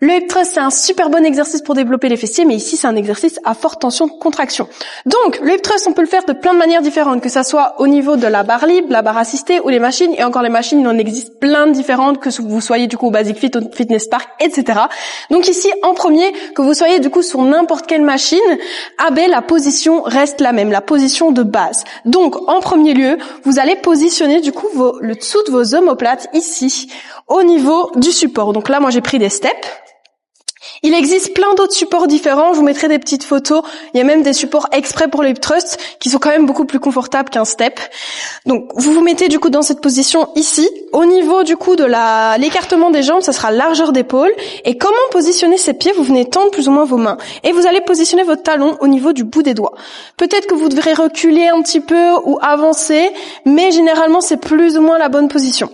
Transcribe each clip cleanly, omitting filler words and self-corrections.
Le hip thrust, c'est un super bon exercice pour développer les fessiers, mais ici, c'est un exercice à forte tension de contraction. Donc, le hip thrust, on peut le faire de plein de manières différentes, que ça soit au niveau de la barre libre, la barre assistée ou les machines. Et encore les machines, il en existe plein de différentes, que vous soyez du coup au Basic Fit, au Fitness Park, etc. Donc ici, en premier, que vous soyez du coup sur n'importe quelle machine, la position reste la même, la position de base. Donc, en premier lieu, vous allez positionner du coup le dessous de vos omoplates ici, au niveau du support. Donc là, moi, j'ai pris des steps. Il existe plein d'autres supports différents, je vous mettrai des petites photos, il y a même des supports exprès pour le hip thrust qui sont quand même beaucoup plus confortables qu'un step. Donc vous vous mettez du coup dans cette position ici, au niveau du coup de l'écartement des jambes, ça sera largeur d'épaule. Et comment positionner ses pieds? Vous venez tendre plus ou moins vos mains et vous allez positionner votre talon au niveau du bout des doigts. Peut-être que vous devrez reculer un petit peu ou avancer, mais généralement c'est plus ou moins la bonne position.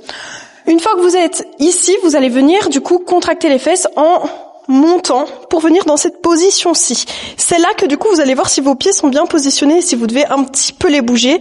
Une fois que vous êtes ici, vous allez venir du coup contracter les fesses en montant pour venir dans cette position-ci. C'est là que du coup vous allez voir si vos pieds sont bien positionnés, si vous devez un petit peu les bouger.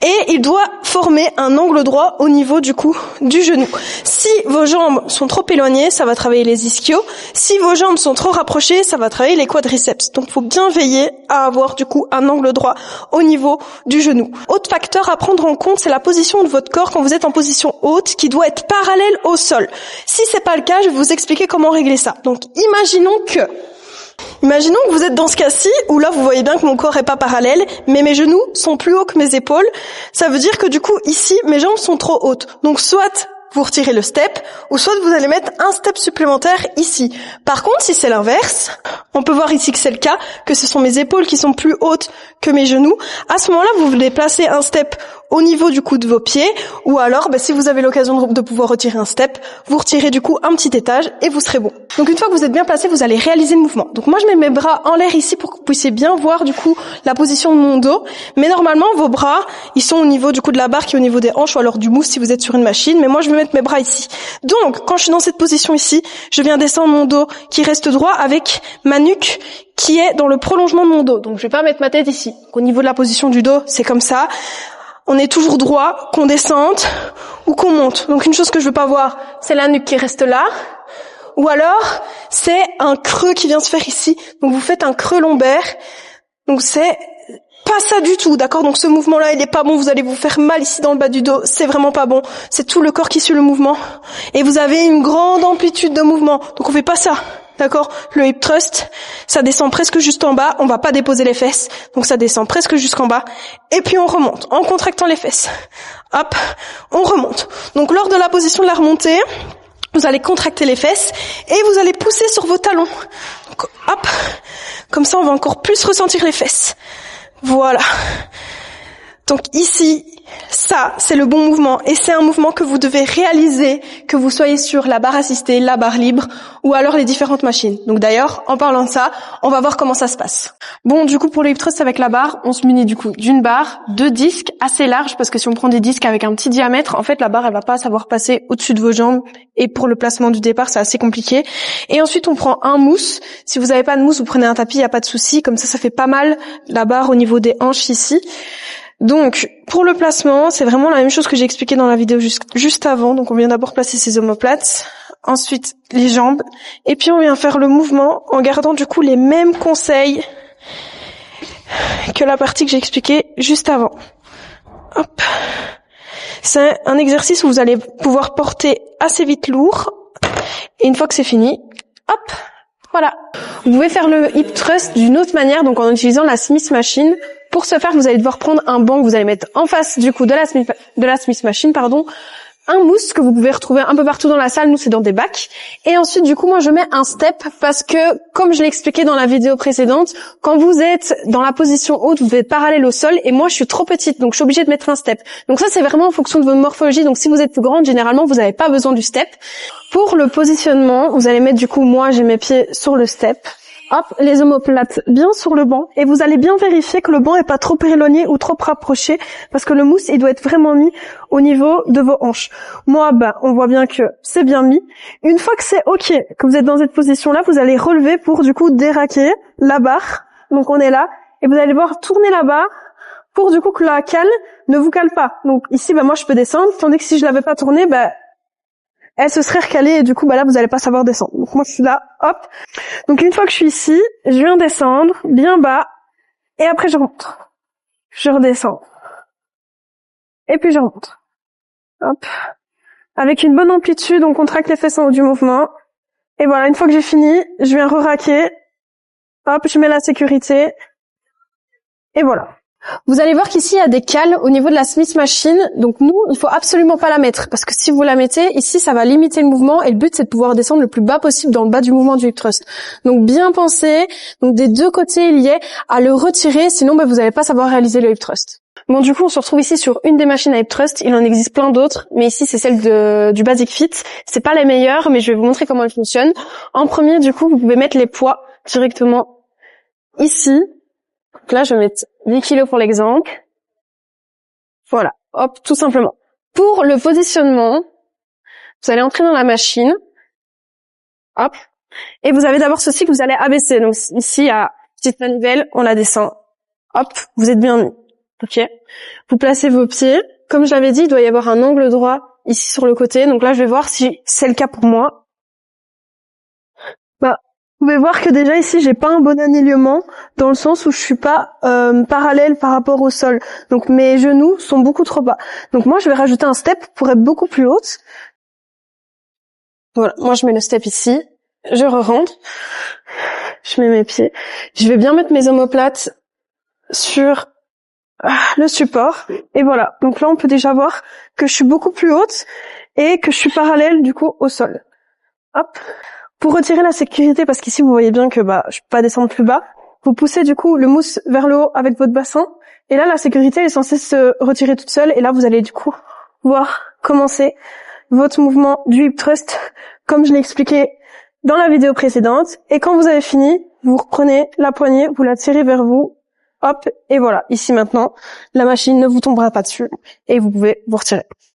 Et il doit former un angle droit au niveau du coup du genou. Si vos jambes sont trop éloignées, ça va travailler les ischios. Si vos jambes sont trop rapprochées, ça va travailler les quadriceps. Donc il faut bien veiller à avoir du coup un angle droit au niveau du genou. Autre facteur à prendre en compte, c'est la position de votre corps quand vous êtes en position haute qui doit être parallèle au sol. Si c'est pas le cas, je vais vous expliquer comment régler ça. Donc imaginons que vous êtes dans ce cas-ci, où là vous voyez bien que mon corps est pas parallèle, mais mes genoux sont plus hauts que mes épaules. Ça veut dire que du coup ici, mes jambes sont trop hautes. Donc soit vous retirez le step, ou soit vous allez mettre un step supplémentaire ici. Par contre, si c'est l'inverse, on peut voir ici que c'est le cas, que ce sont mes épaules qui sont plus hautes que mes genoux. À ce moment-là, vous voulez placer un step au niveau du coup de vos pieds, ou alors, si vous avez l'occasion de pouvoir retirer un step, vous retirez du coup un petit étage et vous serez bon. Donc une fois que vous êtes bien placé, vous allez réaliser le mouvement. Donc moi, je mets mes bras en l'air ici pour que vous puissiez bien voir du coup la position de mon dos. Mais normalement, vos bras, ils sont au niveau du coup de la barre qui est au niveau des hanches ou alors du mousse si vous êtes sur une machine. Mais moi, je vais mettre mes bras ici. Donc, quand je suis dans cette position ici, je viens descendre mon dos qui reste droit avec ma nuque qui est dans le prolongement de mon dos. Donc je vais pas mettre ma tête ici. Donc, au niveau de la position du dos, c'est comme ça. On est toujours droit, qu'on descende ou qu'on monte. Donc une chose que je veux pas voir, c'est la nuque qui reste là. Ou alors, c'est un creux qui vient se faire ici. Donc vous faites un creux lombaire. Donc c'est pas ça du tout, d'accord? Donc ce mouvement-là, il est pas bon. Vous allez vous faire mal ici dans le bas du dos. C'est vraiment pas bon. C'est tout le corps qui suit le mouvement. Et vous avez une grande amplitude de mouvement. Donc on fait pas ça. D'accord? Le hip thrust, ça descend presque juste en bas, on va pas déposer les fesses, donc ça descend presque jusqu'en bas, et puis on remonte, en contractant les fesses. Hop, on remonte. Donc lors de la position de la remontée, vous allez contracter les fesses, et vous allez pousser sur vos talons. Donc hop, comme ça on va encore plus ressentir les fesses. Voilà. Donc ici, ça, c'est le bon mouvement et c'est un mouvement que vous devez réaliser, que vous soyez sur la barre assistée, la barre libre ou alors les différentes machines. Donc d'ailleurs, en parlant de ça, on va voir comment ça se passe. Bon, du coup, pour le hip thrust avec la barre, on se munit du coup d'une barre, de disques assez larges parce que si on prend des disques avec un petit diamètre, en fait, la barre, elle va pas savoir passer au-dessus de vos jambes et pour le placement du départ, c'est assez compliqué. Et ensuite, on prend un mousse. Si vous avez pas de mousse, vous prenez un tapis, il y a pas de souci. Comme ça fait pas mal la barre au niveau des hanches ici. Donc, pour le placement, c'est vraiment la même chose que j'ai expliqué dans la vidéo juste avant. Donc, on vient d'abord placer ses omoplates, ensuite les jambes, et puis on vient faire le mouvement en gardant du coup les mêmes conseils que la partie que j'ai expliquée juste avant. Hop. C'est un exercice où vous allez pouvoir porter assez vite lourd, et une fois que c'est fini, hop, voilà. Vous pouvez faire le hip thrust d'une autre manière, donc en utilisant la Smith Machine. Pour ce faire, vous allez devoir prendre un banc que vous allez mettre en face du coup de la Smith Machine, un mousse que vous pouvez retrouver un peu partout dans la salle, nous c'est dans des bacs. Et ensuite du coup moi je mets un step parce que comme je l'ai expliqué dans la vidéo précédente, quand vous êtes dans la position haute, vous êtes parallèle au sol et moi je suis trop petite donc je suis obligée de mettre un step. Donc ça c'est vraiment en fonction de votre morphologie, donc si vous êtes plus grande, généralement vous n'avez pas besoin du step. Pour le positionnement, vous allez mettre du coup, moi j'ai mes pieds sur le step. Hop, les omoplates bien sur le banc et vous allez bien vérifier que le banc est pas trop éloigné ou trop rapproché parce que le mousse il doit être vraiment mis au niveau de vos hanches. Moi on voit bien que c'est bien mis. Une fois que c'est ok, que vous êtes dans cette position là, vous allez relever pour du coup déraquer la barre. Donc on est là et vous allez devoir tourner la barre pour du coup que la cale ne vous cale pas. Donc ici moi je peux descendre, tandis que si je l'avais pas tournée, elle se serait recalée et du coup, bah là, vous allez pas savoir descendre. Donc moi, je suis là, hop. Donc une fois que je suis ici, je viens descendre bien bas et après je remonte. Je redescends. Et puis je remonte. Hop. Avec une bonne amplitude, on contracte les fesses en haut du mouvement. Et voilà, une fois que j'ai fini, je viens re-raquer. Hop, je mets la sécurité. Et voilà. Vous allez voir qu'ici, il y a des cales au niveau de la Smith Machine. Donc nous, il faut absolument pas la mettre. Parce que si vous la mettez, ici, ça va limiter le mouvement. Et le but, c'est de pouvoir descendre le plus bas possible dans le bas du mouvement du hip thrust. Donc bien penser, donc des deux côtés liés, à le retirer. Sinon, vous n'allez pas savoir réaliser le hip thrust. Bon, du coup, on se retrouve ici sur une des machines à hip thrust. Il en existe plein d'autres. Mais ici, c'est celle du Basic Fit. C'est pas les meilleures, mais je vais vous montrer comment elle fonctionne. En premier, du coup, vous pouvez mettre les poids directement ici. Donc là, je vais mettre 10 kilos pour l'exemple. Voilà, hop, tout simplement. Pour le positionnement, vous allez entrer dans la machine. Hop. Et vous avez d'abord ceci que vous allez abaisser. Donc ici, à petite manivelle, on la descend. Hop, vous êtes bien mis. Ok. Vous placez vos pieds. Comme je l'avais dit, il doit y avoir un angle droit ici sur le côté. Donc là, je vais voir si c'est le cas pour moi. Vous pouvez voir que déjà ici, j'ai pas un bon alignement dans le sens où je suis pas parallèle par rapport au sol. Donc mes genoux sont beaucoup trop bas. Donc moi, je vais rajouter un step pour être beaucoup plus haute. Voilà, moi je mets le step ici, je re-rentre, je mets mes pieds. Je vais bien mettre mes omoplates sur le support. Et voilà, donc là on peut déjà voir que je suis beaucoup plus haute et que je suis parallèle du coup au sol. Hop. Pour retirer la sécurité, parce qu'ici vous voyez bien que je peux pas descendre plus bas, vous poussez du coup le mousse vers le haut avec votre bassin, et là la sécurité elle est censée se retirer toute seule, et là vous allez du coup voir commencer votre mouvement du hip thrust, comme je l'ai expliqué dans la vidéo précédente, et quand vous avez fini, vous reprenez la poignée, vous la tirez vers vous, hop, et voilà, ici maintenant, la machine ne vous tombera pas dessus, et vous pouvez vous retirer.